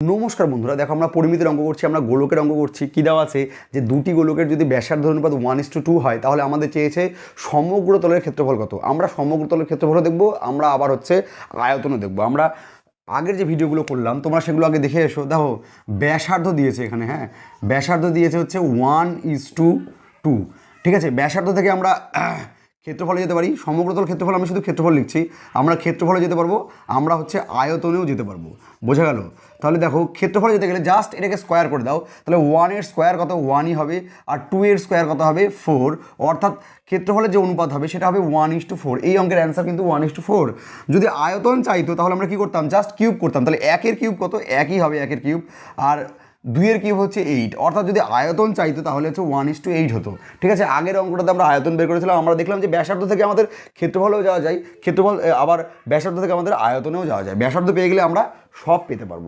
নমস্কার বন্ধুরা, দেখো আমরা পরিমিতির অঙ্ক করছি, আমরা গোলকের অঙ্ক করছি। কী দেওয়া আছে যে দুটি গোলকের যদি ব্যাসার্ধ অনুপাত 1:2 হয় তাহলে আমাদের চেয়েছে সমগ্র তলের ক্ষেত্রফল কত। আমরা সমগ্র তলের ক্ষেত্রফলও দেখবো, আমরা আবার হচ্ছে আয়তনও দেখবো। আমরা আগের যে ভিডিওগুলো করলাম তোমরা সেগুলো আগে দেখে এসো। দেখো ব্যাসার্ধ দিয়েছে এখানে, হ্যাঁ ব্যাসার্ধ দিয়েছে হচ্ছে 1:2। ঠিক আছে, ব্যাসার্ধ থেকে আমরা ক্ষেত্রফলে যেতে পারি। সমগ্রতল ক্ষেত্রফল আমি শুধু ক্ষেত্রফল লিখছি, আমরা ক্ষেত্রফলে যেতে পারবো, আমরা হচ্ছে আয়তনেও যেতে পারবো। বোঝা গেল? তাহলে দেখো ক্ষেত্রফলে যেতে গেলে জাস্ট এটাকে স্কোয়ার করে দাও, তাহলে 1-এর স্কোয়ার কত? 1ই হবে। আর 2-এর স্কোয়ার কত হবে? 4। অর্থাৎ ক্ষেত্রফলের যে অনুপাত হবে সেটা হবে 1:4। এই অঙ্কের অ্যান্সার কিন্তু 1:4। যদি আয়তন চাইতো তাহলে আমরা কী করতাম? জাস্ট কিউব করতাম। তাহলে 1-এর কিউব কত? 1ই হবে 1-এর কিউব। আর 2-এর কিউব হচ্ছে 8। অর্থাৎ যদি আয়তন চাইতো তাহলে হচ্ছে 1:8 হতো। ঠিক আছে, আগের অঙ্কটাতে আমরা আয়তন বের করেছিলাম, আমরা দেখলাম যে ব্যাসার্ধ থেকে আমাদের ক্ষেত্রফলেও যাওয়া যায়, ক্ষেত্রফল আবার ব্যাসার্ধ থেকে আমাদের আয়তনেও যাওয়া যায়। ব্যাসার্ধ পেয়ে গেলে আমরা সব পেতে পারবো।